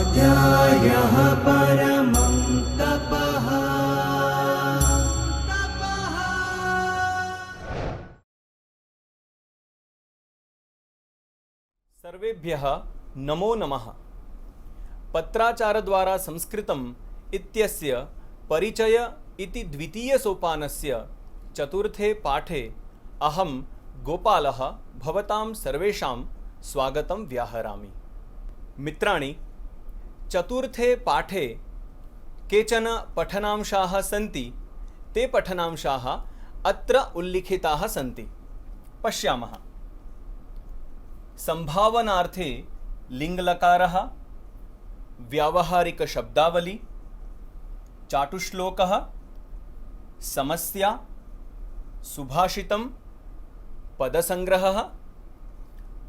स्वाध्यायः परमं तपः। सर्वेभ्यः नमो नमः। पत्राचारद्वारा संस्कृतम् इत्यस्य परिचय इति द्वितीयसोपानस्य चतुर्थे पाठे अहं गोपालः भवतां सर्वेषां स्वागतं व्याहरामि। मित्राणि, चतुर्थे पाठे केचन पठनांशाः सन्ति। ते पठनांशाः अत्र उल्लिखिताः सन्ति। पश्यामः। संभावनार्थे लिङ्गलकारः, व्यावहारिकशब्दावली, चाटुश्लोकः, समस्या, सुभाषितं, पदसंग्रहः,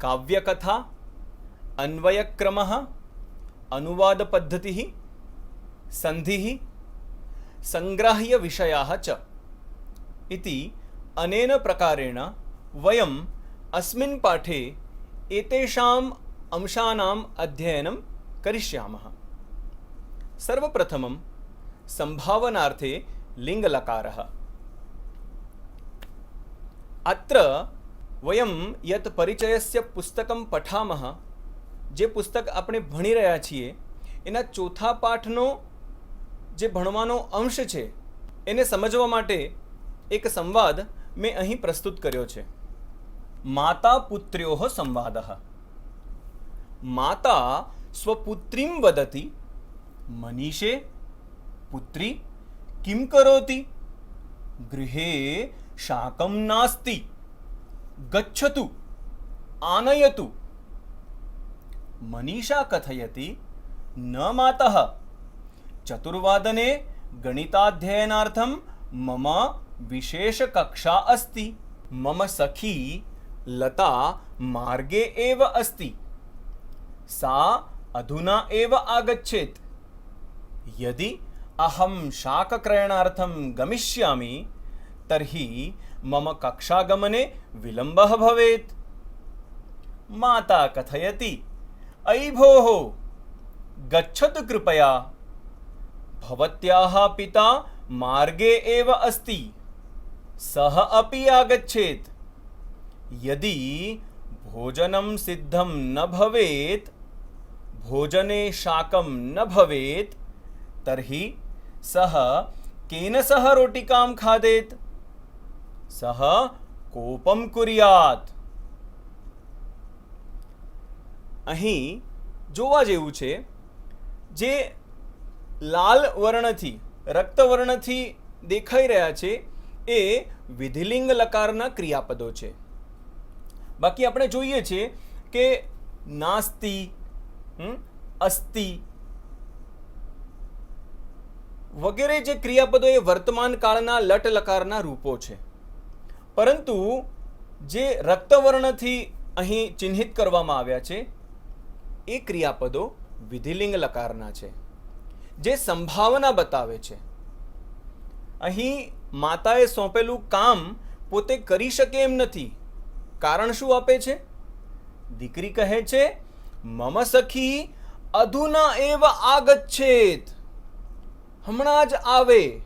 काव्यकथा, अन्वयक्रमः, अनुवादपद्धतिः, सन्धिः, संग्राह्यविषयाः च इति अनेन प्रकारेण वयम् अस्मिन् पाठे एतेषाम् अंशानाम् अध्ययनं करिष्यामः। सर्वप्रथमं संभावनार्थे लिङ्गलकारः। अत्र वयं यत् परिचयस्य पुस्तकं पठामः, जे पुस्तक આપણે ભણી રહ્યા છીએ એના ચોથા પાઠનો જે ભણવાનો અંશ છે એને સમજવા માટે એક સંવાદ મેં અહીં પ્રસ્તુત કર્યો છે। માતા પુત્ર્યોઃ સંવાદઃ। માતા स्वपुत्रीं वदति, मनीषे पुत्री किं करोति? गृहे शाकं नास्ति, गच्छतु आनयतु। मनीषा कथयति, न मातः, चतुर्वादने गणिताध्ययनार्थं मम विशेषकक्षा अस्ति। मम सखी लता मार्गे एव अस्ति, सा अधुना एव आगच्छेत्। यदि अहं शाकक्रयणार्थं गमिष्यामि तर्हि मम कक्षागमने विलम्बः भवेत्। माता कथयति, अयि भोः, गच्छतु कृपया, भवत्याः पिता मार्गे एव अस्ति, सः अपि आगच्छेत्। यदि भोजनं सिद्धं न भवेत्, भोजने शाकं न भवेत्, तर्हि सः केन सह रोटिकां खादेत्? सः कोपं कुर्यात्। અહીં જોવા જેવું છે, જે લાલ વર્ણથી રક્તવર્ણથી દેખાઈ રહ્યા છે એ વિધિલિંગ લકારના ક્રિયાપદો છે। બાકી આપણે જોઈએ છીએ કે નાસ્તિ, અસ્તિ વગેરે જે ક્રિયાપદો એ વર્તમાન કાળના લટ લકારના રૂપો છે, પરંતુ જે રક્તવર્ણથી અહીં ચિહ્નિત કરવામાં આવ્યા છે એ ક્રિયાપદો વિધિલિંગ લકારના છે, જે સંભાવના બતાવે છે। અહીં માતાએ સોંપેલું કામ પોતે કરી શકે એમ નથી। કારણ શું આપે છે? દીકરી કહે છે, મમ સખી અધુના એવ આગચ્છેત, હમણાં જ આવે,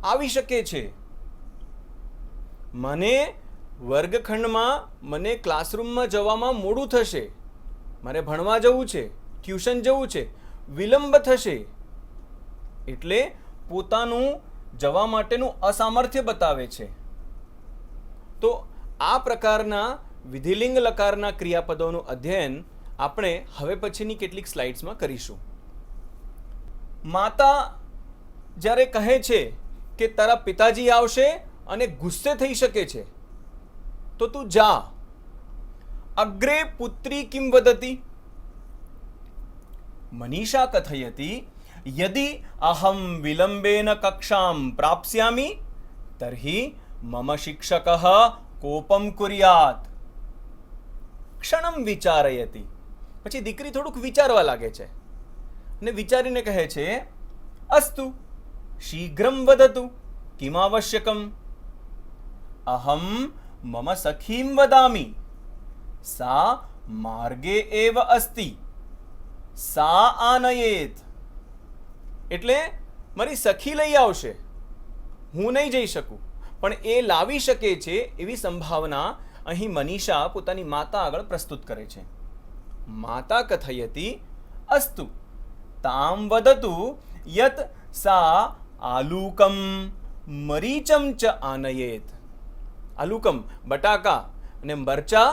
આવી શકે છે। મને વર્ગખંડમાં, મને ક્લાસરૂમમાં જવામાં મોડું થશે, મારે ભણવા જવું છે, ટ્યુશન જવું છે, વિલંબ થશે, એટલે પોતાનું જવા માટેનું અસામર્થ્ય બતાવે છે। તો આ પ્રકારના વિધિલિંગ લકારના ક્રિયાપદોનું અધ્યયન આપણે હવે પછીની કેટલીક સ્લાઇડ્સમાં કરીશું। માતા જ્યારે કહે છે કે તારા પિતાજી આવશે અને ગુસ્સે થઈ શકે છે, તો તું જા। अग्रे पुत्री किं वदति? मनीषा कथयति, यदि अहं विलम्बेन कक्षां प्राप्स्यामि तर्हि मम शिक्षकः कोपं कुर्यात्। क्षणं विचारयति। પછી દીકરી થોડુંક વિચારવા લાગે છે અને વિચારીને કહે છે, અસ્તુ शीघ्रं वदतु किम् आवश्यकम्? अहं मम सखीं वदामि, सा मार्गे एव अस्ति। સા આનયેત, એટલે મારી સખી લઈ આવશે, હું નહીં જઈ શકું, પણ એ લાવી શકે છે એવી સંભાવના અહીં મનીષા પોતાની માતા આગળ પ્રસ્તુત કરે છે. માતા કથયતિ અસ્તુ તામ વદતુ યત સા આલુકમ મરીચમ ચ આનયેત. આલુકમ બટાકા અને મરચા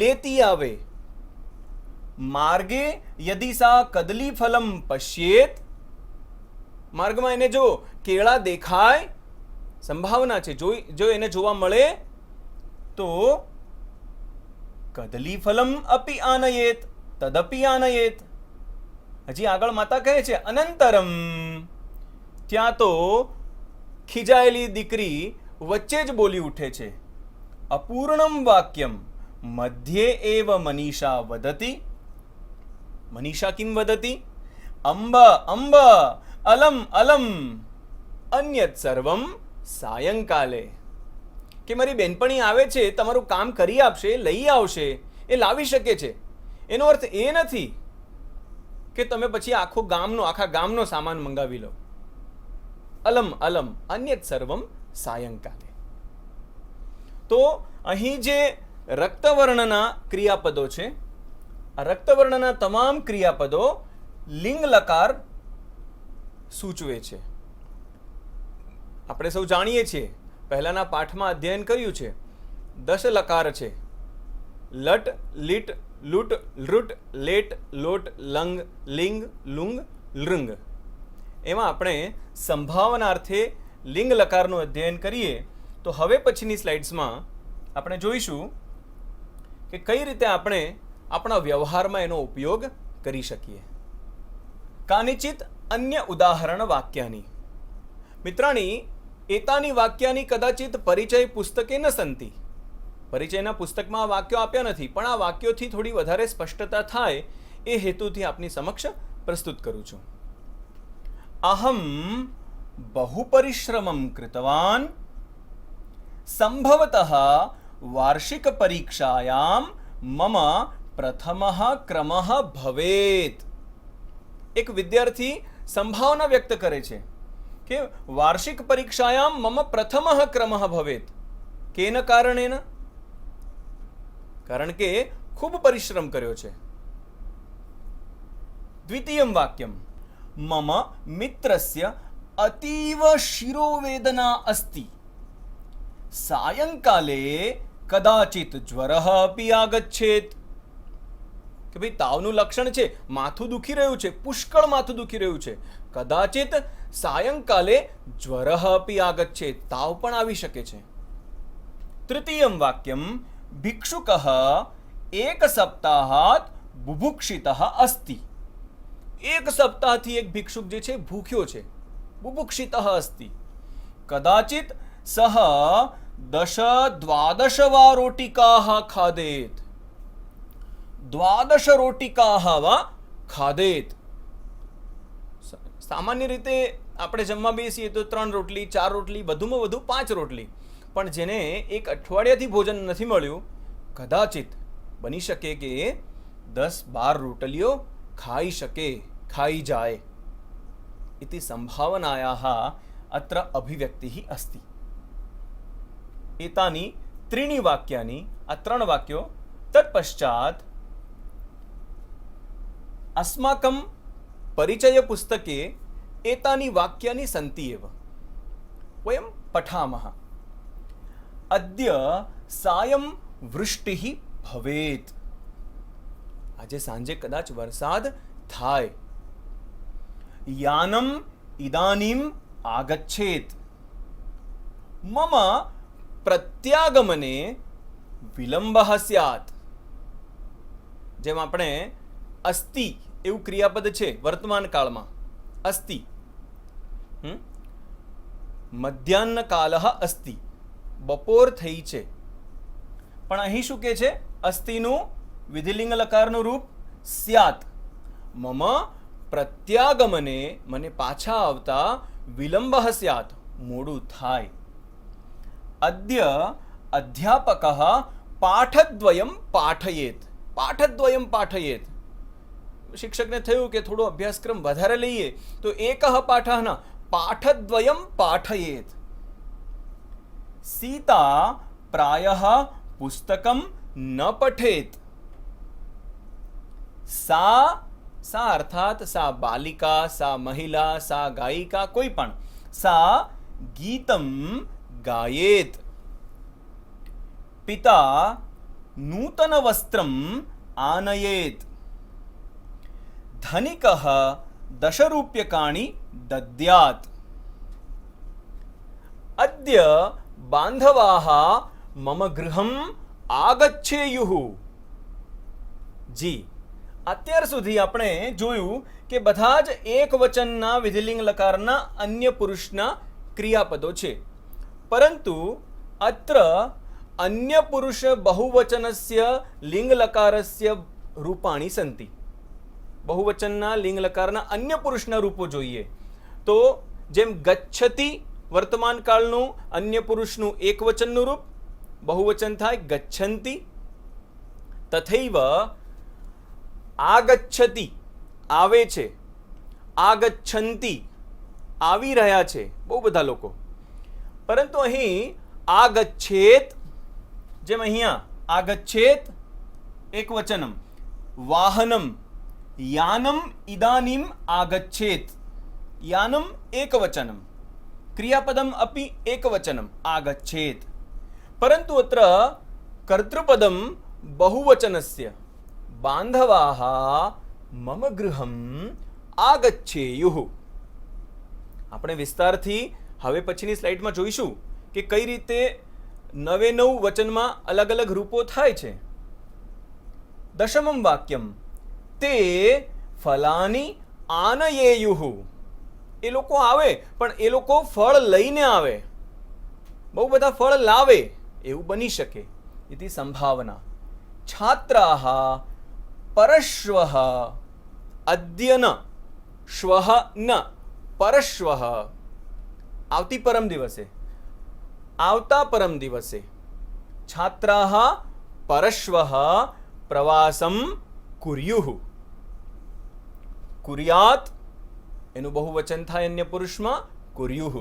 લેતી આવે. માર્ગે યદિ સા કદલી ફલમ પશ્યેત, માર્ગમાં એને જો કેળા દેખાય, સંભાવના છે, જો એને જોવા મળે તો કદલી ફલમ અપી આનયેત તદપી આનયેત. હજી આગળ માતા કહે છે અનંતરમ, ત્યાં તો ખીજાયેલી દીકરી વચ્ચે જ બોલી ઉઠે છે. અપૂર્ણમ વાક્યમ મધ્યે એવ મનીષા વદતી. મનીષા કિમ વદતી? અંબ અંબ અલમ અલમ અન્યત સર્વમ સાયંકાલે. કે મારી બેનપણી આવે છે, તમારું કામ કરી આપશે, લઈ આવશે, એ લાવી શકે છે. એનો અર્થ એ નથી કે તમે પછી આખા ગામનો સામાન મંગાવી લો. અલમ અલમ અન્યત સર્વમ સાયંકાલે. તો અહીં જે રક્તવર્ણના ક્રિયાપદો છે, આ રક્તવર્ણના તમામ ક્રિયાપદો લિંગ લકાર સૂચવે છે. આપણે સૌ જાણીએ છીએ, પહેલાના પાઠમાં અધ્યયન કર્યું છે, 10 લકાર છે. લટ, લીટ, લુટ, લૃટ, લેટ, લોટ, લંગ, લિંગ, લુંગ, લૃંગ. એમાં આપણે સંભાવનાર્થે લિંગ લકારનું અધ્યયન કરીએ તો હવે પછીની સ્લાઇડ્સમાં આપણે જોઈશું કે કઈ રીતે આપણે આપણા વ્યવહારમાં એનો ઉપયોગ કરી શકીએ. કાનિચિત અન્ય ઉદાહરણ વાક્યાની. મિત્રાણી, એતાની વાક્યાની કદાચિત પરિચય પુસ્તકે ન સંતિ. પરિચયના પુસ્તકમાં આ વાક્યો આપ્યા નથી, પણ આ વાક્યોથી થોડી વધારે સ્પષ્ટતા થાય એ હેતુથી આપની સમક્ષ પ્રસ્તુત કરું છું. અહમ બહુ પરિશ્રમમ કૃતવાન સંભવતઃ વાર્ષિક પરીક્ષાયામ મમ પ્રથમઃ ક્રમઃ ભવેત. એક વિદ્યાર્થી સંભાવના વ્યક્ત કરે છે કે વાર્ષિક પરીક્ષાયામ મમ પ્રથમઃ ક્રમઃ ભવેત. કેન કારણેન? કારણ કે ખૂબ પરિશ્રમ કર્યો છે. દ્વિતીયમ વાક્યમ મમ મિત્રસ્ય અતીવ શિરોવેદના અસ્તિ સાયંકાલે કદાચિત જ્વરઃ અપી આગચ્છેત. કે ભાઈ તાવનું લક્ષણ છે, માથું દુખી રહ્યું છે, પુષ્કળ માથું દુખી રહ્યું છે, કદાચિત સાયંકાલે જ્વરઃ અપી આગચ્છેત, તાવ પણ આવી શકે છે. તૃતીયમ વાક્યમ ભિક્ષુકઃ એક સપ્તાહાત બુભુક્ષિતઃ અસ્તિ. એક સપ્તાહથી એક ભિક્ષુક જે છે ભૂખ્યો છે, બુભુક્ષિતઃ અસ્તિ. કદાચિત સહ 10-12 વા રોટિકાઃ ખાદેત. 12 રોટિકાઃ વા ખાદેત. સામાન્ય રીતે આપણે જમવા બેસીએ તો 3 રોટલી, 4 રોટલી, વધુમાં વધુ 5 રોટલી. પણ જેને એક અઠવાડિયાથી ભોજન નથી મળ્યું, કદાચિત બની શકે કે 10-12 રોટલીઓ ખાઈ શકે, ખાઈ જાય. इति संभावनायाः अत्र अभिव्यक्तिः अस्ति. एतानि त्रीणि वाक्यानि, आ 3 वाक्यो. तत्पश्चात् अस्माकं परिचयपुस्तके एतानि वाक्यानि सन्ति एव. वयं पठामः. अद्य सायं वृष्टिः भवेत्. આજે સાંજે કદાચ વરસાદ થાય. યાનમ ઇદાનીમ આગચ્છેત. મમ પ્રત્યાગમને વિલંબઃ સ્યાત. જેમ આપણે અસ્તિ એવું ક્રિયાપદ છે વર્તમાન કાળમાં, અસ્તિ. મધ્યાહ્ન કાલઃ અસ્તિ, બપોર થઈ છે. પણ અહીં શું કહે છે? અસ્તિનું વિધિલિંગ લકારનું રૂપ સ્યાત. મમ પ્રત્યાગમને, મને પાછા આવતા, વિલંબઃ સ્યાત, મોડું થાય. અદ્ય અધ્યાપકઃ પાઠદ્વયમ પાઠયેત. પાઠદ્વયમ પાઠયેત. શિક્ષકને થયું કે થોડો અભ્યાસક્રમ વધારે લઈએ તો એકઃ પાઠઃ પાઠદ્વયમ પાઠયેત. સીતા પ્રાયઃ પુસ્તકમ ન પઠેત. સા અર્થાત સા બાલિકા, સા મહિલા, સા ગાયિકા, કોઈ પણ. સા ગીતમ ગાયેત. પિતા નૂતન વસ્ત્રમ આનયેત. ધનિકઃ 10 રૂપ્યકાણિ દદ્યાત. અદ્ય બાંધવાઃ મમ ગૃહમ આગચ્છેયુઃ. જી, અત્યાર સુધી આપણે જોયું કે બધા જ એક વચનના વિધિલિંગ લકારના અન્ય પુરુષના ક્રિયાપદો છે, પરંતુ અત્ર અન્ય પુરુષ બહુવચનસ્ય લિંગ લકારસ્ય રૂપાણી સંતિ. બહુવચનના લિંગ લકારના અન્ય પુરુષના રૂપો જોઈએ તો જેમ ગચ્છતિ વર્તમાન કાળનું અન્ય પુરુષનું એક વચનનું રૂપ, બહુવચન થાય ગચ્છન્તિ. તથૈવ આગચ્છતિ આવે છે, આગચ્છન્તિ આવી રહ્યા છે બહુ બધા લોકો, પરંતુ અહીં આગચ્છેત, જેમ અહીંયા આગચ્છેત એક વચનમ, વાહનમ યાનમ ઇદાનીમ આગચ્છેત, યાનમ એક વચનમ, ક્રિયાપદમ અપી એક વચનમ આગચ્છેત. પરંતુ અત્ર કર્તૃપદમ બહુવચનસ્ય બાંધવાઃ મમ ગૃહમ આગચ્છેયુઃ. આપણે વિસ્તારથી હવે પછીની સ્લાઇડમાં જોઈશું કે કઈ રીતે 9 વચનમાં અલગ અલગ રૂપો થાય છે. દશમમ વાક્યમ તે ફલાની આનયેયુઃ. એ લોકો આવે પણ એ લોકો ફળ લઈને આવે, બહુ બધા ફળ લાવે એવું બની શકે. ઇતિ સંભાવના. છાત્રાઃ પરશ્વઃ અદ્ય ન, શ્વઃ ન, પરશ્વઃ આવતી પરમ દિવસે, આવતા પરમ દિવસે. છાત્રાઃ પરશ્વઃ પ્રવાસમ કુર્યુઃ. કુર્યાત એનું બહુવચન થાય અન્ય પુરુષમાં કુર્યુઃ.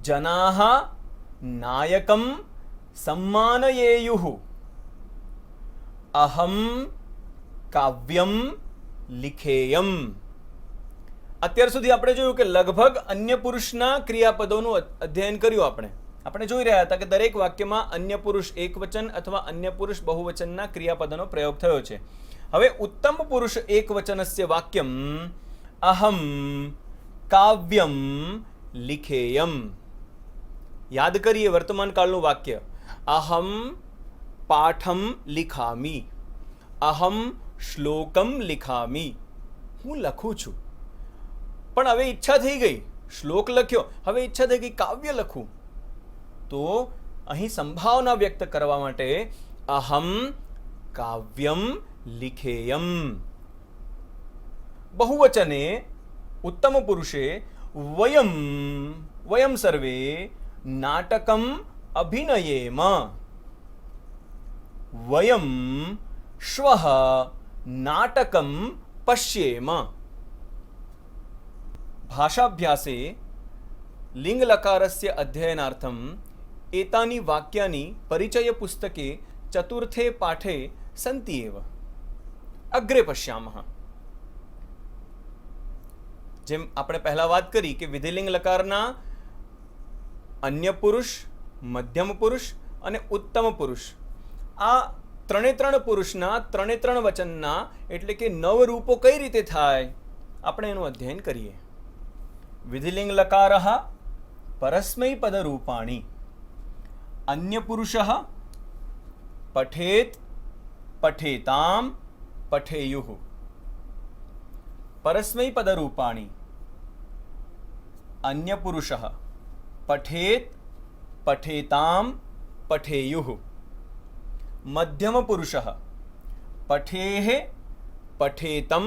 જનાઃ નાયકમ સમ્માનયેયુઃ. અહમ કાવ્યમ લિખેયમ. અત્યાર સુધી આપણે જોયું કે લગભગ અન્ય પુરુષના ક્રિયાપદોનું અધ્યયન કર્યું. આપણે જોઈ રહ્યા હતા કે દરેક વાક્યમાં અન્ય પુરુષ એકવચન અથવા અન્ય પુરુષ બહુવચનના ક્રિયાપદોનો પ્રયોગ થયો છે. હવે ઉત્તમ પુરુષ એકવચનસ્ય વાક્યમ અહમ કાવ્યમ લિખેયમ. યાદ કરીએ વર્તમાન કાળનું વાક્ય. અહમ પાઠમ લિખામી, અહમ શ્લોકમ લિખામી. હું લખું છું, પણ હવે ઈચ્છા થઈ ગઈ શ્લોક લખ્યો, હવે ઈચ્છા થઈ ગઈ કાવ્ય લખું. તો અહીં સંભાવના વ્યક્ત કરવા માટે અહમ કાવ્યમ લિખેયમ. બહુવચને ઉત્તમ પુરુષે વયમ, વયમ સર્વે નાટકમ અભિનયેમ. વયમ શ્વઃ નાટકમ પશ્યેમ. ભાષાભ્યાસે લિંગ લકારસ્ય અધ્યયનાર્થમ એતાની વાક્યાની પરિચય પુસ્તકે ચતુર્થે પાઠે સંતિ એવ. અગ્રે પશ્યામઃ. જેમ આપણે પહેલા વાત કરી કે વિધિલિંગ લકારના અન્ય પુરુષ, મધ્યમ પુરુષ અને ઉત્તમ પુરુષ, આ 3 પુરુષના 3 વચનના એટલે કે 9 રૂપો કઈ રીતે થાય આપણે એનું અધ્યયન કરીએ. વિધિલિંગ લકારઃ પરસ્મૈપદ રૂપાણી. અન્ય પુરુષઃ પઠેત પઠેતામ પઠેયુઃ. પરસ્મૈપદ રૂપાણી. અન્ય પુરુષઃ પઠેત પઠેતામ પઠેયુઃ. મધ્યમ પુરુષઃ પઠેઃ પઠેતમ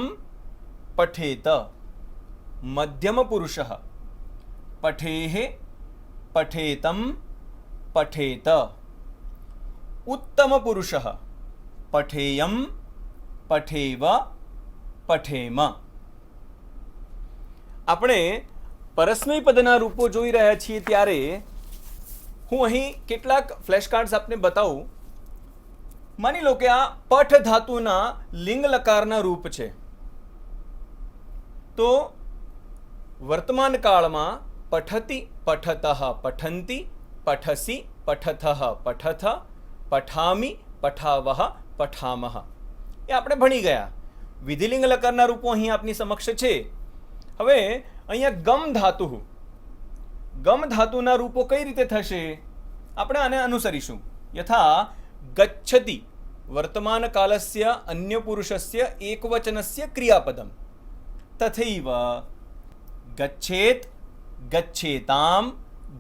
પઠેત. મધ્યમ પુરુષઃ પઠેઃ પઠેતમ પઠેત. ઉત્તમ પુરુષઃ પઠેયમ પઠેવ પઠેમ. આપણે પરસ્મય પદના રૂપો જોઈ રહ્યા છીએ ત્યારે હું અહીં કેટલાક ફ્લેશ કાર્ડ્સ આપને બતાવું. માની લો કે આ પઠ ધાતુના લિંગ લકારના રૂપ છે. તો વર્તમાન કાળમાં પઠતિ, પઠતઃ, પઠંતિ, પઠસી, પઠથઃ, પઠથ, પઠામિ, પઠાવહ, પઠામહ એ આપણે ભણી ગયા. વિધિલિંગ લકારના રૂપો અહીં આપની સમક્ષ છે. હવે અહીંયા ગમ ધાતુ, ગમ ધાતુના રૂપો કઈ રીતે થશે આપણે આને અનુસરીશું. યથા ગચ્છતિ વર્તમાન કાલસ્ય અન્ય પુરુષસ્ય એકવચનસ્ય ક્રિયાપદમ, તથૈવ ગચ્છેત, ગચ્છેતામ,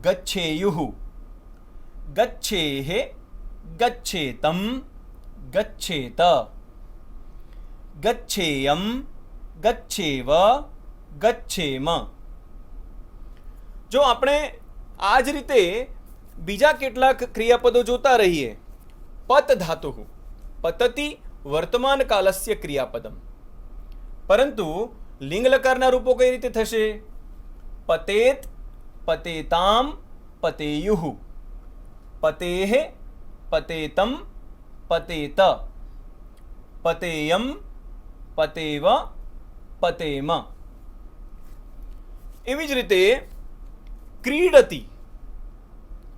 ગચ્છેયુઃ, ગચ્છેઃ, ગચ્છેતમ, ગચ્છેત, ગચ્છેયમ, ગચ્છેવ, ગચ્છેમ. જો આપણે આ જ રીતે બીજા કેટલાક ક્રિયાપદો જોતા રહીએ. પત ધાતુ, પતતિ વર્તમાન કાલસ્ય ક્રિયાપદમ, પરંતુ લિંગ લકારના રૂપો કઈ રીતે થશે? પતેત, પતેતામ, પતેયુઃ, પતેઃ, પતેતમ, પતેત, પતેયમ, પતેવ, પતેમ. એવી જ રીતે ક્રીડતિ,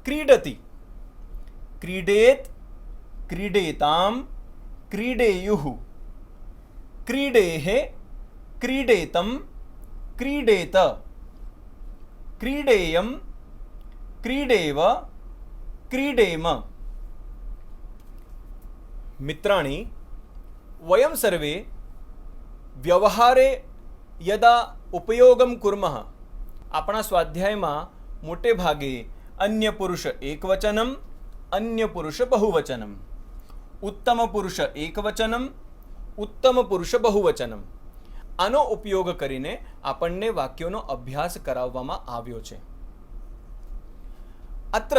ક્રીડતિ, ક્રીડેત, ક્રીડેતામ, ક્રીડેયુઃ, ક્રીડેઃ, ક્રીડેતમ, ક્રીડેત, ક્રીડેયમ, ક્રીડેવ, ક્રીડેમ. મિત્રાણી, વયમ સર્વે વ્યવહારે યદા ઉપયોગમ કુર્મઃ, આપણા સ્વાધ્યાયમાં મોટે ભાગે અન્ય પુરુષ એકવચનમ, અન્ય પુરુષ બહુવચનમ, ઉત્તમ પુરુષ એકવચનમ, ઉત્તમ પુરુષ બહુવચનમ આનો ઉપયોગ કરીને આપણને વાક્યોનો અભ્યાસ કરાવવામાં આવ્યો છે. અત્ર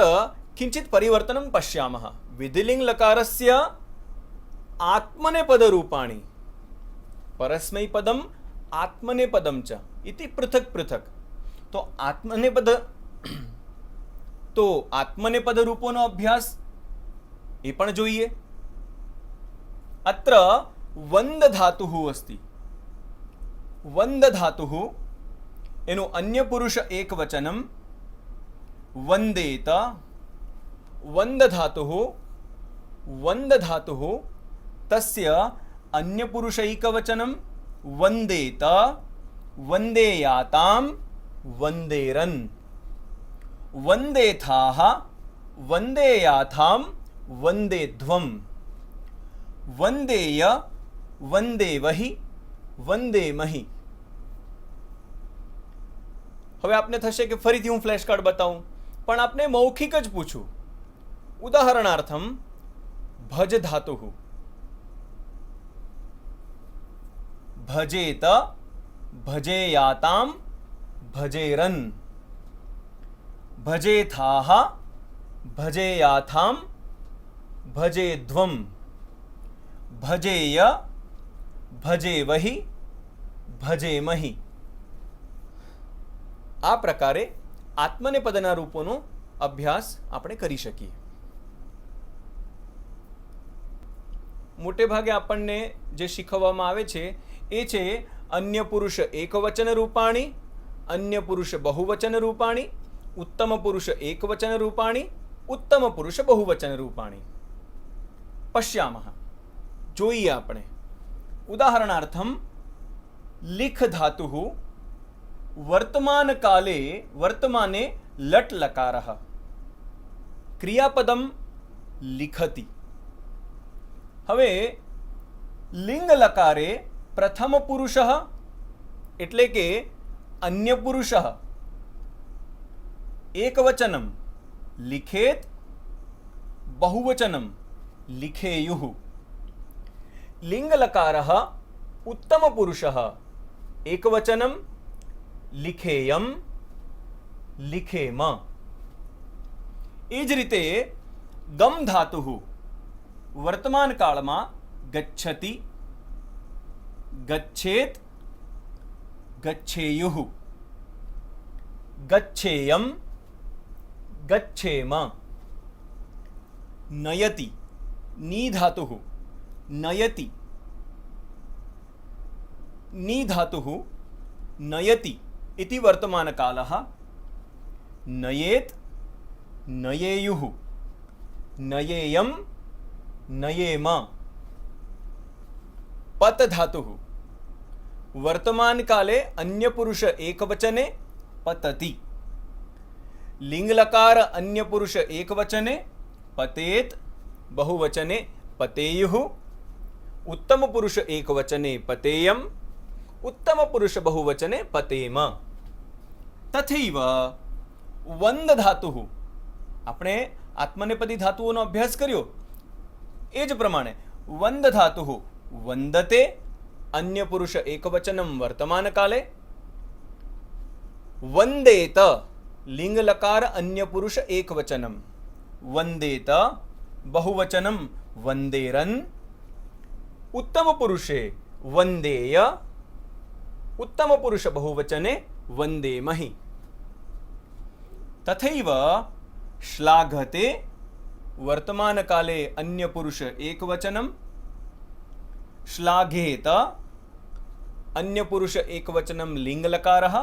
કિંચિત પરિવર્તનમ પશ્યામઃ. વિધિલિંગ લકારસ્ય આત્મનેપદરૂપાણી પરસ્મૈપદમ આત્મનેપદમ ચ ઇતિ પૃથક પૃથક. તો આત્મનેપદ રૂપોનો અભ્યાસ એ પણ જોઈએ. અત્ર વંદ ધાતુ અસ્તિ. વંદ ધાતુ એનું અન્ય પુરુષ એકવચનમ વંદેત. વંદ ધાતુ તસ્ય અન્ય પુરુષૈકવચનમ વંદેત, વંદેયાતામ, વંદેરન, વંદેથાઃ, વંદેયાથામ, વંદેધ્વમ, વંદેય, વંદેવહિ, વંદેમહિ. હવે આપને થશે કે ફરીથી હું ફ્લેશ કાર્ડ બતાવું, પણ આપને મૌખિક જ પૂછું. ઉદાહરણાર્થમ ભજ ધાતુ, ભજેત, ભજેયાતામ, ભજેરન, ભજેથાઃ, ભજેયાથામ, ભજેધ્વમ, ભજેય, ભજેવહિ, ભજેમહિ. આ પ્રકારે આત્મનેપદના રૂપોનો અભ્યાસ આપણે કરી શકીએ. મોટે ભાગે આપણને જે શીખવવામાં આવે છે એ છે અન્ય પુરુષ એકવચન રૂપાણી, અન્ય પુરુષ બહુવચન રૂપાણી, ઉત્તમ પુરુષ એકવચન રૂપાણી, ઉત્તમ પુરુષ બહુવચન રૂપાણી. પશ્યામઃ, જોઈએ આપણે. ઉદાહરણાર્થમ લિખ ધાતુ વર્તમાન કાલે વર્તમાને લટ લકારઃ ક્રિયાપદમ લિખતિ. હવે લિંગ લકારે પ્રથમ પુરુષ એટલે કે અન્ય પુરુષ એકવચનમ લિખેત, બહુવચનમ લિખેયુઃ. લિંગ લકારઃ ઉત્તમ પુરુષ એકવચનમ લિખેયમ, લિખેમ. એ જ રીતે ગમ ધાતુ વર્તમાન કાળમાં ગચ્છતિ, गच्छेत् गच्छेयुः गच्छेयं गच्छेम नयति नी धातुः नयति नी धातुः नयति इति वर्तमानकालः नयेत् नयेयुः नयेयं नयेम पत धातुः वर्तमान काले अन्य पुरुष एकवचने पतति लिंग लकार अन्य पुरुष एकवचने पतेत बहुवचने पतेयुः उत्तम पुरुष एकवचने पतेयम उत्तम पुरुष बहुवचने पतेम तथैव वंद धातुः આપણે આત્મનેપદી ધાતુઓનો અભ્યાસ કર્યો એ જ પ્રમાણે વંદ ધાતુઃ વંદતે अन्य पुरुष एकवचनम वर्तमान काले वंदेत लिंग लकार अन्य पुरुष एकवचनम वंदेत बहुवचनम वंदेरन उत्तम पुरुषे वंदेय उत्तम पुरुष बहुवचने वंदेमहि तथैव श्लाघते वर्तमान काले अन्य पुरुष एकवचनम श्लाघेत अन्य पुरुष एकवचनम लिंग लकारः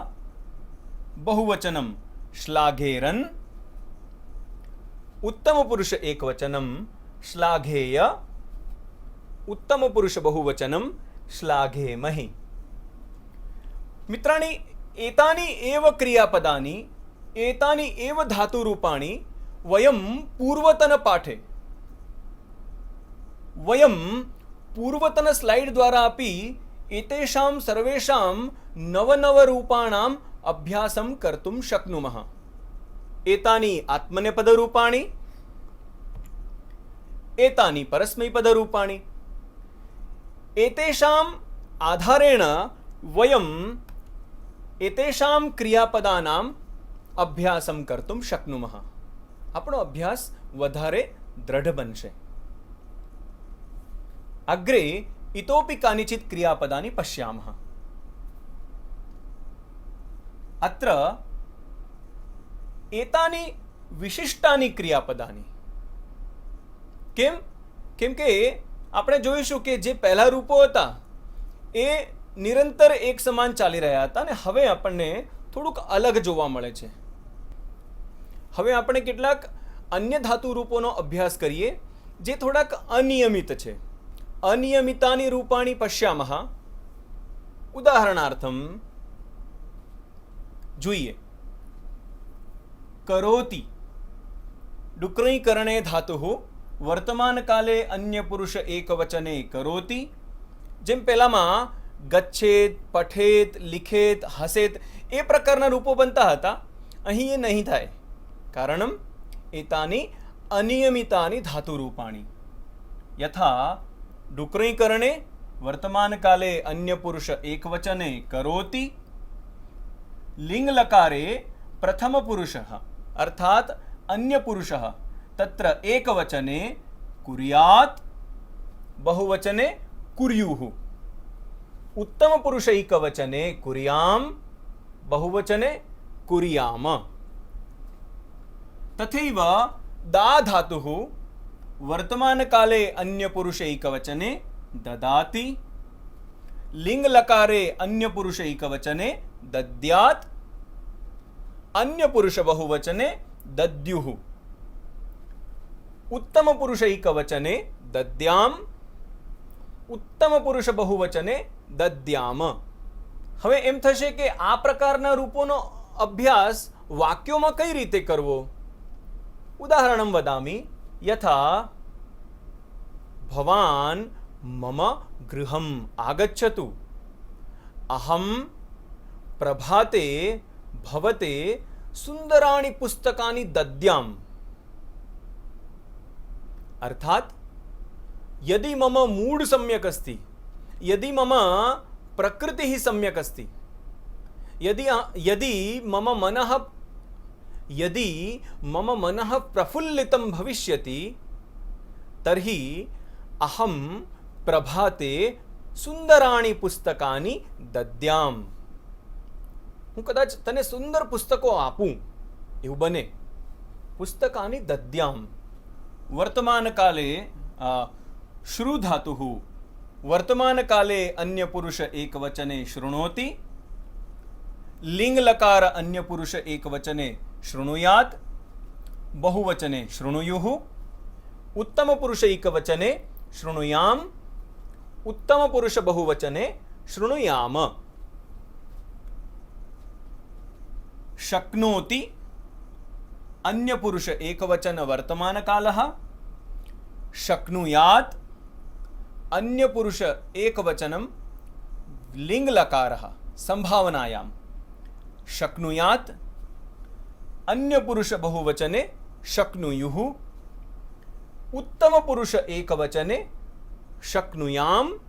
बहुवचनम श्लाघेरन उत्तम पुरुष एकवचनम श्लाघेय उत्तम पुरुष बहुवचनम श्लाघेमहि मित्राणि एतानि एव क्रियापदानि एतानि एव धातुरूपाणि वयं पूर्वतनपाठे वयं पूर्वतन स्लाइड द्वारा अपि एतेषां सर्वेषां नवनवरूपाणाम् अभ्यासं कर्तुं शक्नुमः एतानि आत्मनेपदरूपाणि एतानि परस्मैपदरूपाणि एतेषाम् आधारेण वयं एतेषां क्रियापदानाम् अभ्यासं कर्तुं शक्नुमः આપણો અભ્યાસ વધારે દૃઢ બનશે अग्रे इतोपि कानिचित् क्रियापदानि पश्यामः अत्र एतानि विशिष्टानि क्रियापदानि केम केम के આપણે જોઈશું કે જે પહેલા રૂપો હતા એ નિરંતર એક સમાન ચાલી રહ્યા હતા અને હવે આપણને થોડુંક અલગ જોવા મળે છે હવે આપણે કેટલાક અન્ય ધાતુ રૂપોનો અભ્યાસ કરીએ જે થોડાક અનિયમિત છે अनियमितानि रूपाणि पश्यामः उदाहरणार्थं જોઈએ करोति डुक्रीकरणे धातुः वर्तमान काले अन्य पुरुष एकवचने करोति જેમ પહેલામાં ગચ્છેત પઠેત લિખેત હસેત એ પ્રકારના રૂપો બનતા હતા અહીં એ નહીં થાય કારણમ એતાની અનિયમિતાની ધાતુરૂપાણી यथा डुक्रीकरणे वर्तमान काले अन्य पुरुष एकवचने करोति लिंग लकारे प्रथम पुरुषः अर्थात अन्य पुरुषः तत्र एकवचने कुर्यात् बहुवचने कुर्युः उत्तम पुरुष एकवचने कुर्यां बहुवचने कुर्याम तथैव दा धातुः वर्तमान काले अन्य पुरुष एकवचने ददाति लिंग लकारे अन्य पुरुष एकवचने दद्यात् अन्य पुरुष बहुवचने दद्युः उत्तम पुरुष एकवचने दद्याम् उत्तम पुरुष बहुवचने दद्याम હવે એમ થશે કે આ પ્રકારના રૂપોનો અભ્યાસ વાક્યોમાં કઈ રીતે કરવો ઉદાહરણમ વદામિ यथा भवान् मम गृहम् आगच्छतु अहं प्रभाते भवते सुन्दराणि पुस्तकानि दद्याम् अर्थात यदि मम मूड सम्यक् अस्ति यदि मम प्रकृतिः सम्यक् अस्ति यदि मम मनः प्रफुल्लितं भविष्यति तर्हि अहं प्रभाते સુંદરાણી પુસ્તકાની દદ્યામ. હું કદાચ તને સુંદર પુસ્તકો આપું એવું બને. પુસ્તકાની દદ્યામ. વર્તમાન કાલે શ્રુ ધાતુઃ વર્તમાન કાલે અન્ય પુરુષ એક વચને શૃણોતિ. લિંગ લકાર અન્ય પુરુષ એક વચને શૃણુયાત. બહુવચને શૃણુયુઃ. ઉત્તમ પુરુષ એક વચને શૃણુયામ. ઉત્તમ પુરુષ બહુવચને શૃણુયામ. શક્નોતિ અન્ય પુરુષ એકવચન વર્તમાન કાલઃ. શક્નુયાત અન્ય પુરુષ એકવચનમ લિંગ લકારઃ સંભાવનાયામ. શક્નુયાત અન્ય પુરુષ બહુવચને શક્નુયુઃ. ઉત્તમ પુરુષ એકવચને શક્નુયામ.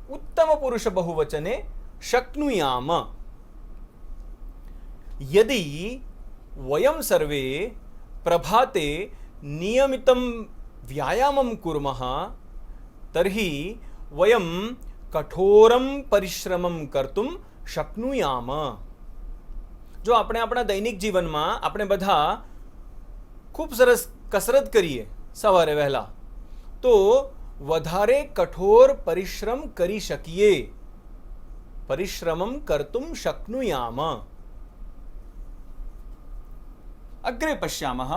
ઉત્તમ પુરુષ બહુવચને શક્નુયામ. यदि वयं सर्वे प्रभाते नियमितं व्यायामं कुर्मः तर्हि वयं कठोरं परिश्रमं कर्तुं शक्नुयाम. જો આપણે આપણા દૈનિક જીવનમાં આપણે બધા ખૂબ સરસ કસરત કરીએ સવારે વહેલા તો વધારે કઠોર પરિશ્રમ કરી શકીએ. પરિશ્રમમ કર્તુમ શક્નુયામ. अग्रे पश्यामः.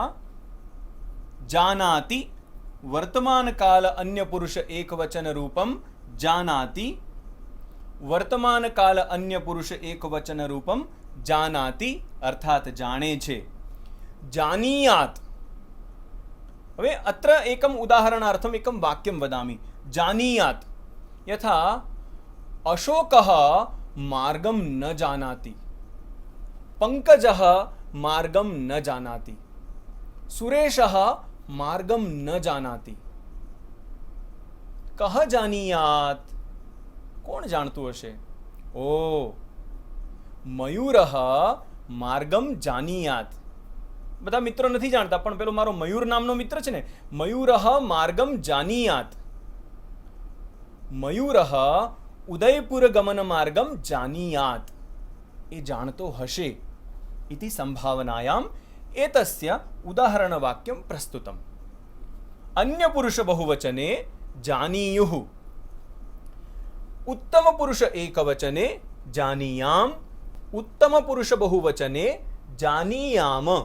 जानाति वर्तमान काल अन्य पुरुष एकवचन रूपम जानाति. वर्तमान काल अन्य पुरुष एकवचन रूपम जानाति अर्थात जाने छे. जानीयात. હવે અત્ર એકમ ઉદાહરણાર્થમ એકમ વાક્યમ વદામિ. જાનીયાત યથા અશોકઃ માર્ગમ ન જાનાતિ. પંકજઃ मार्गम न जानाति. सुरेशः मार्गम न जानाति. कह जानीयात. कोण जानतु हशे? ओ मयूरः मार्गम जानीयात. બધા મિત્રો નથી જાણતા પણ પેલો મારો મયુર નામનો મિત્ર છે ને, મયુરઃ માર્ગમ જાનીયાત. મયુરઃ ઉદયપુર ગમન માર્ગમ જાનીયાત. એ જાણતો હશે इति संभावनायाम एतस्य उदाहरणवाक्यं प्रस्तुतम्. अन्य पुरुष बहुवचने जानीयुः. उत्तम पुरुष एकवचने जानीयाम. उत्तम पुरुष बहुवचने जानीयाम.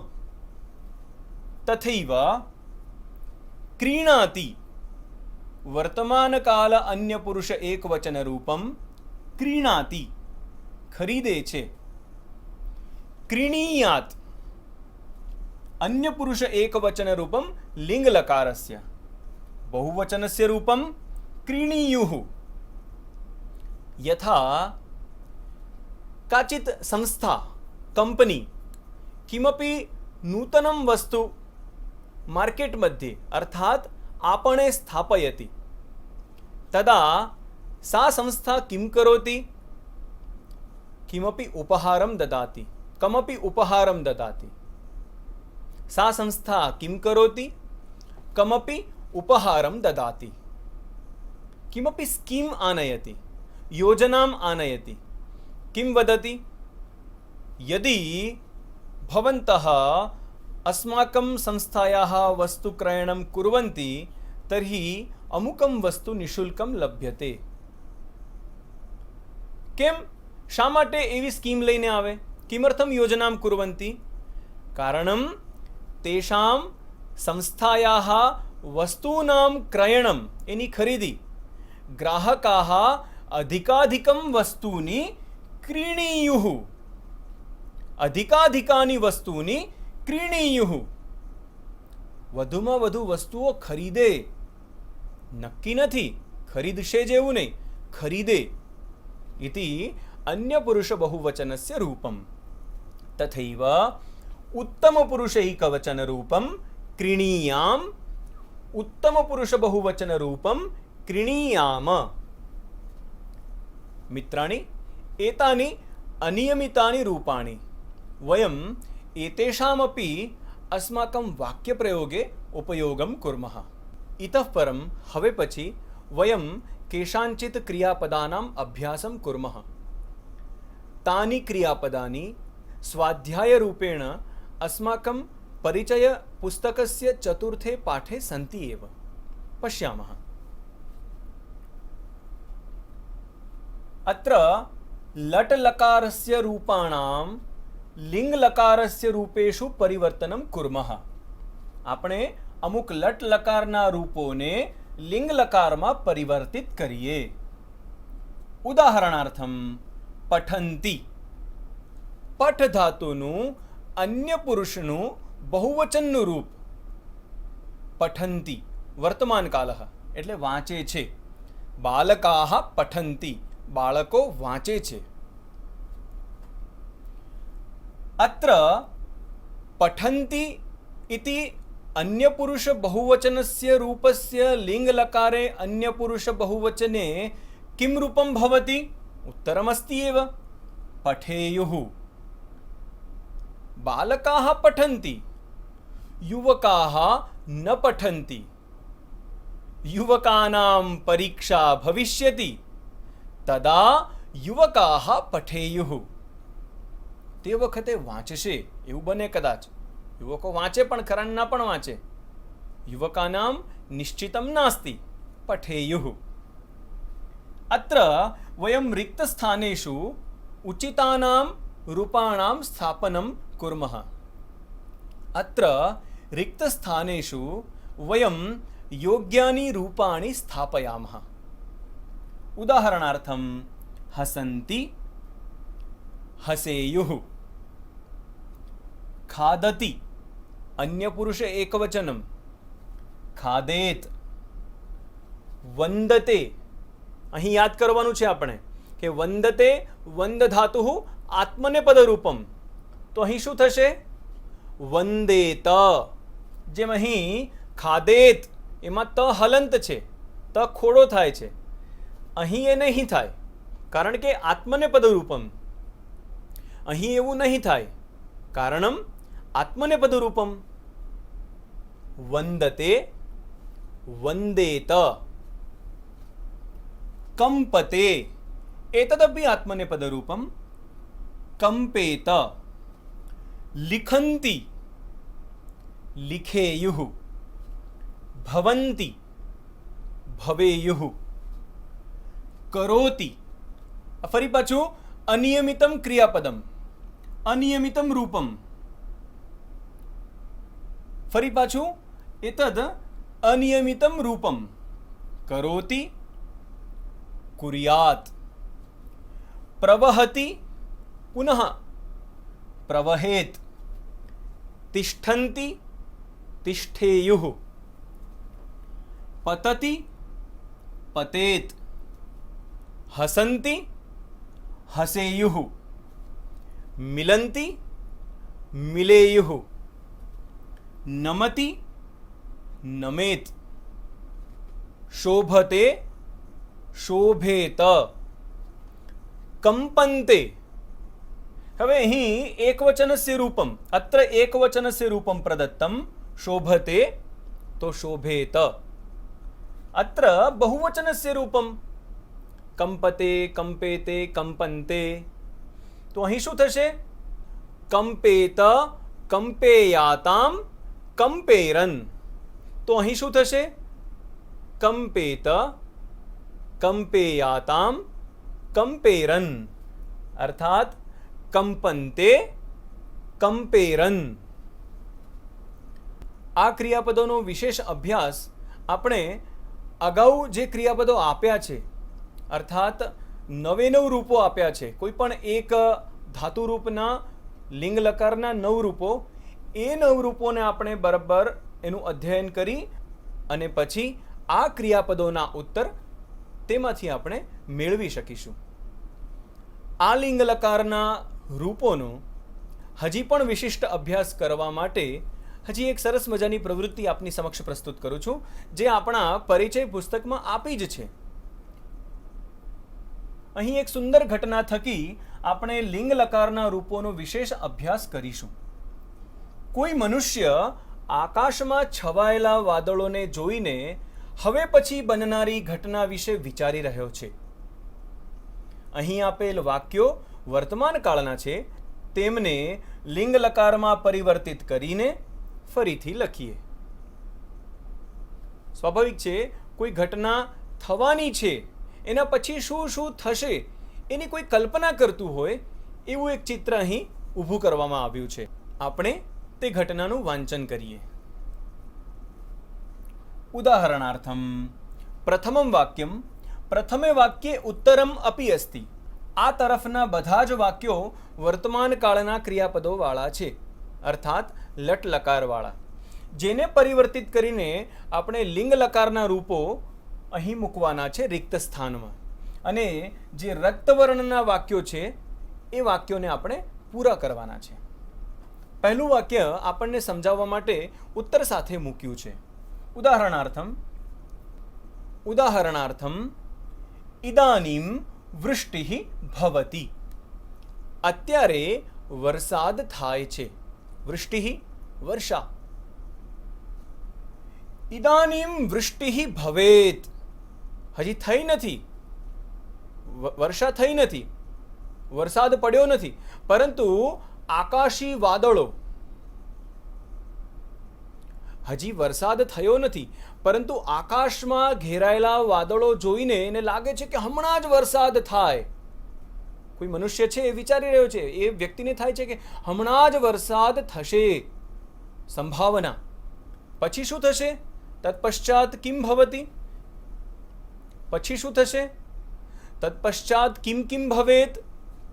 तथैव क्रीणाति वर्तमान काल अन्य पुरुष एकवचन रूपम क्रीणाति खरीदे छे. क्रीणीयात अन्य पुरुष एकवचन रूपम लिंग लकारस्य. बहुवचनस्य रूपम क्रीणीयुः. यथा काचित् संस्था कंपनी किमपि नूतनं वस्तु मार्केट मध्ये अर्थात आपणे स्थापयति तदा सा संस्था किं करोति? किमपि उपहारं ददाति. कमपि उपहारं ददाति. सा संस्था किं करोति? कमपि उपहारं ददाति. किमपि स्कीम् आनयति. योजनाम् आनयति. किं वदति? यदि भवन्तः अस्माकं संस्थायाः वस्तुक्रयणं कुर्वन्ति तर्हि अमुकं वस्तु निःशुल्कं लभ्यते. केम? शा माटे एवी स्कीम लईने आवे? किमर्थं योजनां कुर्वन्ति? कारणं तेषां संस्थायाः वस्तूनां क्रयणम् एनी खरीदी ग्राहकाः अधिकाधिकं वस्तूनि क्रीणीयुः. अधिकाधिकानि वस्तूनि क्रीणीयुः. વધુમાં વધુ વસ્તુઓ ખરીદે. નક્કી નથી ખરીદશે જ એવું નહીં, ખરીદે. इति अन्य पुरुष बहुवचनस्य रूपम्. तथैव उत्तम पुरुषैकवचन रूपं क्रीणीयाम्. उत्तम पुरुष बहुवचन रूपं क्रीणीयाम. मित्राणि, एतानि अनियमितानि रूपाणि वयम् एतेषामपि अस्माकं वाक्यप्रयोगे उपयोगं कुर्मः. इतः परं हवे पछी वयं केषाञ्चित् क्रियापदानाम् अभ्यासं कुर्मः। तानि क्रियापदानि स्वाध्यायरूपेण अस्माकं परिचयपुस्तकस्य चतुर्थे पाठे सन्ति एव। पश्यामः। अत्र लट्लकारस्य रूपाणां लिङ्गलकारस्य रूपेषु परिवर्तनं कुर्मः। આપણે અમુક લટલકારના રૂપોને લિંગલકારમાં પરિવર્તિત કરીએ। ઉદાહરણાર્થમ પઠંતિ, પઠ ધાતુનું અન્ય પુરુષનું બહુવચનનું રૂપ પઠંતિ, વર્તમાન કાલઃ એટલે વાંચે છે। બાલકાઃ પઠંતિ, બાળકો વાંચે છે। અત્ર પઠંતિ इति अन्यपुरुष बहुवचनस्य रूपस्य लिङ्गलकारे अन्यपुरुष बहुवचने किं रूपं भवति? उत्तरमस्ति एव, पठेयुः। बालकाः पठन्ति, युवकाः न पठन्ति। युवकानां परीक्षा भविष्यति, तदा युवकाः पठेयुः। ते वखते वांचशे एवुं बने कदाच। युवको वांचे पण खरा न पण वांचे। युवकानां निश्चितं नास्ति, पठेयुः। अत्र वयं रिक्तस्थानेषु उचितानां रूपाणां स्थापनं कुर्मः। अत्र रिक्तस्थानेषु वयं योग्यानि रूपाणि स्थापयामः। उदाहरणार्थं हसन्ति, हसेयुः। खादति, अन्यपुरुष एकवचनं, खादेत। वंदते, અહીં યાદ કરવાનું છે આપણે કે વંદતે વંદ ધાતુઃ આત્મનેપદરૂપમ, તો અહીં શું થશે? વંદેત। જેમ અહીં ખાદેત એમાં ત હલંત છે, ત ખોડો થાય છે, અહીં એ નહીં થાય કારણ કે આત્મનેપદરૂપમ। અહીં એવું નહીં થાય, કારણમ आत्मनेपदरूपम। वंदते, वंदेत। कंपते, एतदपि आत्मनेपदरूपम, कंपेत। लिखन्ति, लिखेयुः। भवन्ति, भवेयुः। करोति, फरी पाछुं अनियमितं क्रियापदम, अनियमितं रूपम। फरी पाछुं एतद् अनियमितं रूपं। करोति, कुर्यात्। प्रवहति, पुनः प्रवहेत्। तिष्ठन्ति, तिष्ठेयुः। पतति, पतेत्। हसन्ति, हसेयुः। मिलन्ति, मिलेयुः। नमति, नमेत। शोभते, शोभेत। कंपन्ते, हवे અહીં एकवचनस्य रूपम, अत्र एकवचनस्य रूपम प्रदत्तं। शोभते तो शोभेत। अत्र बहुवचनस्य रूपम, कंपते, कंपेते, कंपन्ते। तो અહીં શું થશે? कंपेत, कंपेयाताम, कंपेरन। तो અહીં શું થશે? कंपेत, कंपेयाताम, कंपेरन। अर्थात कंपन्ते, कंपेरन। આ ક્રિયાપદોનો વિશેષ અભ્યાસ આપણે અગાઉ જે ક્રિયાપદો આપ્યા છે, અર્થાત 9 રૂપો આપ્યા છે, કોઈ પણ એક ધાતુ રૂપના લિંગ લકારના 9 રૂપો, એ 9 રૂપોને આપણે બરાબર એનું અધ્યયન કરી અને પછી આ ક્રિયાપદોના ઉત્તર તેમાંથી આપણે મેળવી શકીશું। આ લિંગ લકારના રૂપોનો હજી પણ વિશિષ્ટ અભ્યાસ કરવા માટે હજી એક સરસ મજાની પ્રવૃત્તિ આપની સમક્ષ પ્રસ્તુત કરું છું, જે આપણા પરિચય પુસ્તકમાં આપી જ છે। અહીં એક સુંદર ઘટના થકી આપણે લિંગ લકારના રૂપોનો વિશેષ અભ્યાસ કરીશું। કોઈ મનુષ્ય આકાશમાં છવાયેલા વાદળોને જોઈને હવે પછી બનનારી ઘટના વિશે વિચારી રહ્યો છે. અહીં આપેલ વાક્યો વર્તમાન કાળના છે, તેમને લિંગ લકારમાં પરિવર્તિત કરીને ફરીથી લખીએ. સ્વાભાવિક છે, કોઈ ઘટના થવાની છે, એના પછી શું શું થશે એની કોઈ કલ્પના કરતું હોય એવું એક ચિત્ર અહીં ઊભું કરવામાં આવ્યું છે. આપણે તે ઘટનાનું વાંચન કરીએ. ઉદાહરણાર્થમ પ્રથમમ વાક્યમ પ્રથમે વાક્યે ઉત્તરમ અપી અસ્તિ. આ તરફના બધા જ વાક્યો વર્તમાન કાળના ક્રિયાપદોવાળા છે, અર્થાત લટ લકારવાળા, જેને પરિવર્તિત કરીને આપણે લિંગ લકારના રૂપો અહીં મૂકવાના છે રિક્ત સ્થાનમાં. અને જે રક્તવર્ણના વાક્યો છે એ વાક્યોને આપણે પૂરા કરવાના છે. પહેલું વાક્ય આપણને સમજાવવા માટે ઉત્તર સાથે મૂક્યું છે. ઉદાહરણાર્થમ ઇદાનીમ વૃષ્ટિ ભવતિ. અત્યારે વરસાદ થાય છે. વૃષ્ટિ વર્ષા. ઇદાનીમ વૃષ્ટિ ભવેત. હજી થઈ નથી, વર્ષા થઈ નથી, વરસાદ પડ્યો નથી, પરંતુ આકાશી વાદળો. હજી વરસાદ થયો નથી, પરંતુ આકાશમાં ઘેરાયેલા વાદળો જોઈને એને લાગે છે કે હમણાં જ વરસાદ થાય. કોઈ મનુષ્ય છે એ વિચારી રહ્યો છે, એ વ્યક્તિને થાય છે કે હમણાં જ વરસાદ થશે, સંભાવના. પછી શું થશે? તત્પશ્ચાત કિમ ભવતિ. પછી શું થશે? તત્પશ્ચાત કિમ કિમ ભવેત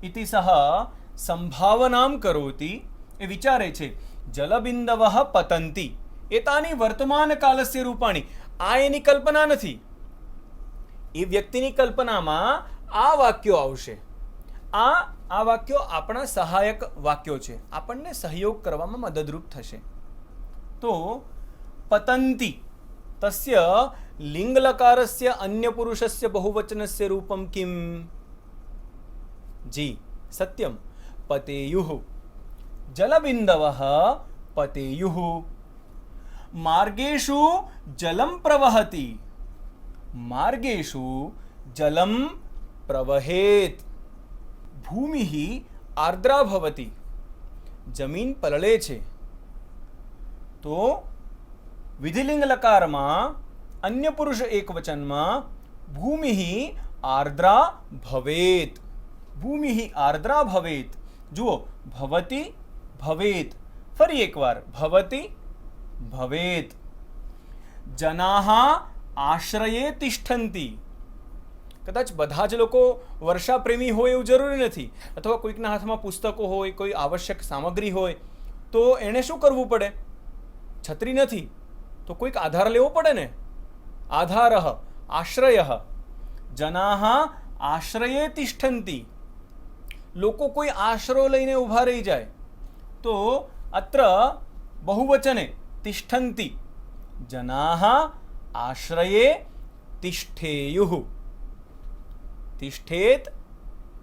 ઇતિ સહ સંભાવનામ કરોતિ. એ વિચારે છે. જલબિંદવઃ પતંતિ એતાની વર્તમાન કાલસ્ય રૂપાણી. આ એની કલ્પના નથી, એ વ્યક્તિની કલ્પનામાં આ વાક્યો આવશે. આ વાક્યો આપણા સહાયક વાક્યો છે, આપણને સહયોગ કરવામાં મદદરૂપ થશે. તો પતંતિ તસ્ય લિંગ લકારસ્ય અન્ય પુરુષસ્ય બહુવચનસ્ય રૂપમ કિમ? જી સત્યમ. પતેયુઃ. જલબિંદવઃ પતેયુઃ. માર્ગેષુ જલમ પ્રવહતિ. માર્ગેષુ જલમ પ્રવહેત. ભૂમિ આર્દ્રા ભવતિ. જમીન પલળે છે. તો વિધિલિંગ લકારમાં અન્ય પુરુષ એકવચનમાં ભૂમિ આર્દ્રા ભવેત. ભૂમિ આર્દ્રા ભવેત. જુઓ, ભવતિ ભવેત. ફરી એકવાર, ભવતિ ભવેત. જનાઃ આશ્રયે તિષ્ઠન્તિ. કદાચ બધા જ લોકો વર્ષા પ્રેમી હોય એવું જરૂરી નથી, અથવા કોઈકના હાથમાં પુસ્તકો હોય, કોઈ આવશ્યક સામગ્રી હોય, તો એણે શું કરવું પડે? છત્રી નથી તો કોઈક આધાર લેવો પડે ને. આધારઃ આશ્રયઃ. જનાઃ આશ્રયે તિષ્ઠન્તિ. લોકો કોઈ આશરો લઈને ઊભા રહી જાય. તો અત્ર બહુવચને તિષ્ઠન્તિ. જનાઃ આશ્રયે તિષ્ઠેયુઃ. તિષ્ઠેત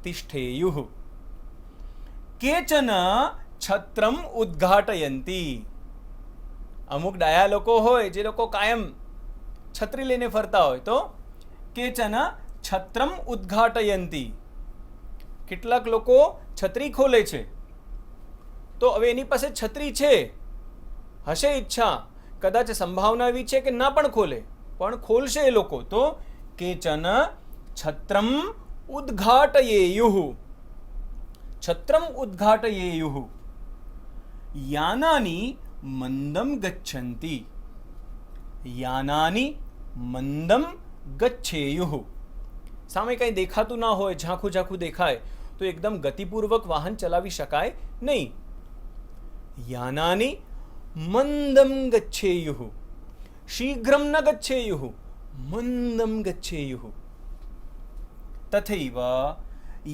તિષ્ઠેયુઃ. કેચન છત્રમ ઉદ્ઘાટયંતિ. અમુક ડાયા લોકો હોય જે લોકો કાયમ છત્રી લઈને ફરતા હોય, તો કેચન છત્રમ ઉદ્ઘાટયંતિ. કેટલાક લોકો છત્રી ખોલે છે. તો હવે એની પાસે છત્રી છે, હશે ઈચ્છા, કદાચ સંભાવના એવી છે કે ના પણ ખોલે, પણ ખોલશે એ લોકો. તો કેચન છત્રમ ઉદ્ઘાટયેયુઃ. છત્રમ ઉદ્ઘાટયેયુઃ. યાનાની મંદમ ગચ્છન્તિ. યાનાની મંદમ ગચ્છેયુઃ. સામે કંઈ દેખાતું ના હોય, ઝાંખું ઝાંખું દેખાય, તો એકદમ ગતિપૂર્વક વાહન ચલાવી શકાય નહીં. યાનાની મંદમ ગચ્છેયુઃ. શીઘ્રમ ન ગચ્છેયુઃ, મંદમ ગચ્છેયુઃ. તથૈવ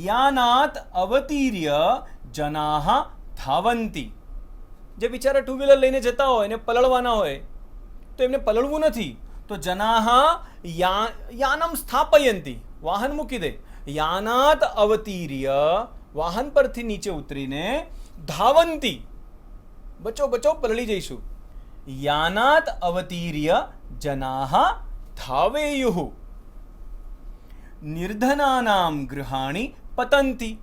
યાનાત અવતીર્ય જનાઃ ધાવન્તિ. જે બિચારા ટુ વ્હીલર લઈને જતા હોય ને પલળવાના હોય, તો એમને પલળવું નથી, તો જનાઃ યાનમ સ્થાપયંતિ. વાહન મૂકી દે. યાનાત અવતીર્ય, વાહન પરથી નીચે ઉતરીને ધાવંતી. બચો બચો, પલળી જઈશું. યાનાત અવતીર્ય જનાઃ ધાવેયુઃ નિર્ધનાનામ ગૃહાણિ પતંતિ.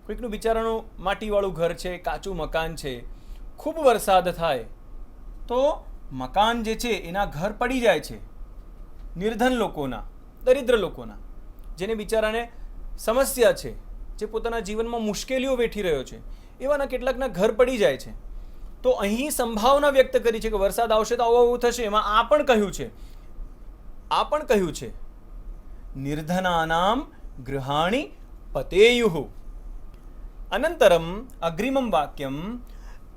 કોઈકનું બિચારાનું માટીવાળું ઘર છે, કાચું મકાન છે, ખૂબ વરસાદ થાય તો મકાન જે છે એના ઘર પડી જાય છે. નિર્ધન લોકોના, દરિદ્ર લોકોના, જેને બિચારાને સમસ્યા છે, જે પોતાના જીવનમાં મુશ્કેલીઓ વેઠી રહ્યો છે, એવાના કેટલાકના ઘર પડી જાય છે. તો અહીં સંભાવના વ્યક્ત કરી છે કે વરસાદ આવશે તો આવું આવું થશે. એમાં આ પણ કહ્યું છે નિર્ધનાનામ ગૃહાણિ પતેયુઃ. અનંતરમ અગ્રિમમ વાક્યમ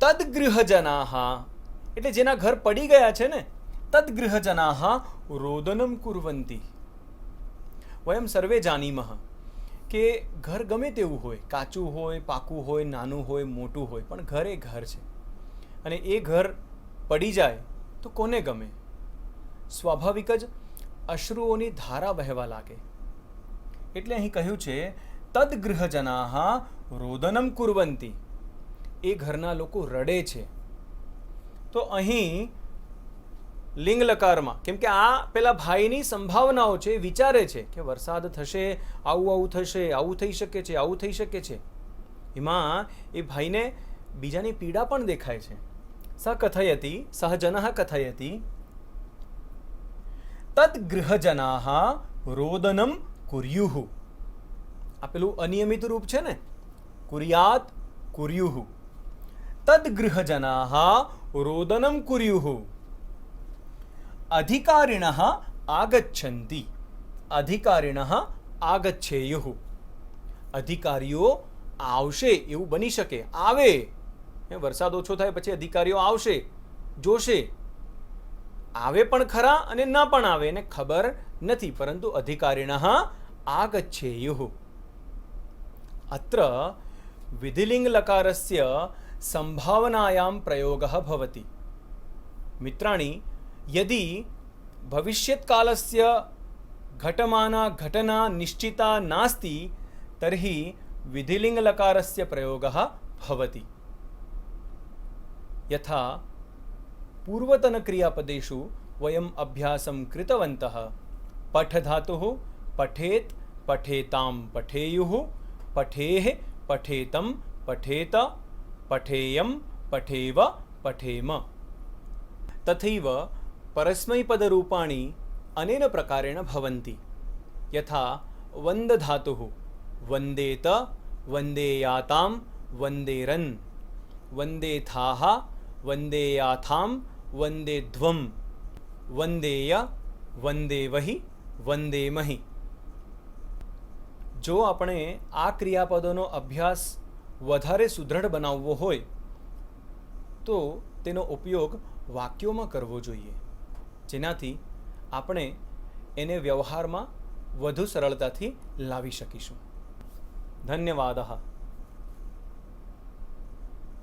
તદ્ગૃહજનાઃ, એટલે જેના ઘર પડી ગયા છે ને, તદ્ગૃહજનાઃ રોદનમ કુર્વન્તિ. વયમ સર્વે જાનીમઃ કે ઘર ગમે તેવું હોય, કાચું હોય, પાકું હોય, નાનું હોય, મોટું હોય, પણ ઘર એ ઘર છે. અને એ ઘર પડી જાય તો કોને ગમે? સ્વાભાવિક જ અશ્રુઓની ધારા વહેવા લાગે. એટલે અહીં કહ્યું છે તદ્ગૃહજનાઃ રોદનમ કુર્વન્તિ, એ ઘરના લોકો રડે છે. તો અહીં લિંગ લકારમાં, કેમ કે આ પેલા ભાઈની સંભાવનાઓ છે, વિચારે છે કે વરસાદ થશે, આવું થશે, આવું થઈ શકે છે, આવું થઈ શકે છે. એમાં એ ભાઈને બીજાની પીડા પણ દેખાય છે. સ કથયતિ, સહજનઃ કથયતિ તદ્ગૃહજનાઃ રોદનમ કુર્યુઃ. આ પેલું અનિયમિત રૂપ છે ને, કુર્યાત કુર્યુઃ. તદ્ગૃહજનાઃ રોદનમ કુર્યુઃ. અધિકારિણઃ આગચ્છન્તિ, અધિકારિણઃ આગચ્છેયુઃ. અધિકારીઓ આવશે એવું બની શકે, આવે. વરસાદ ઓછો થાય પછી અધિકારીઓ આવશે, જોશે. આવે પણ ખરા અને ના પણ આવે, એને ખબર નથી, પરંતુ અધિકારિણઃ આગચ્છેયુઃ. અત્ર વિધિલિંગ લકારસ્ય સંભાવનાયામ પ્રયોગઃ ભવતિ. મિત્રાણી, यदि भविष्यत्कालस्य घटमाना घटना निश्चिता नास्ति तर्हि विधिलिङ्गलकारस्य प्रयोगः भवति. यथा पूर्वतनक्रियापदेषु वयम् अभ्यासं कृतवन्तः. पठ धातुः पठेत्, पठेतां, पठेयुः, पठेः, पठेतं, पठेत, पठेयं, पठेव, पठेम. तथैव परस्मैपदरूपाणि अनेन प्रकारेण भवन्ति. यथा वन्द धातुः वन्देत, वन्देयातां, वन्देरन्, वन्देथाः, वन्देयाथां, वन्देध्वं, वन्देय, वन्देवहि, वन्देमहि. જો આપણે આ ક્રિયાપદોનો અભ્યાસ વધારે સુદૃઢ બનાવવો હોય તો તેનો ઉપયોગ વાક્યોમાં કરવો જોઈએ, જેનાથી આપણે એને વ્યવહારમાં વધુ સરળતાથી લાવી શકીશું. ધન્યવાદઃ.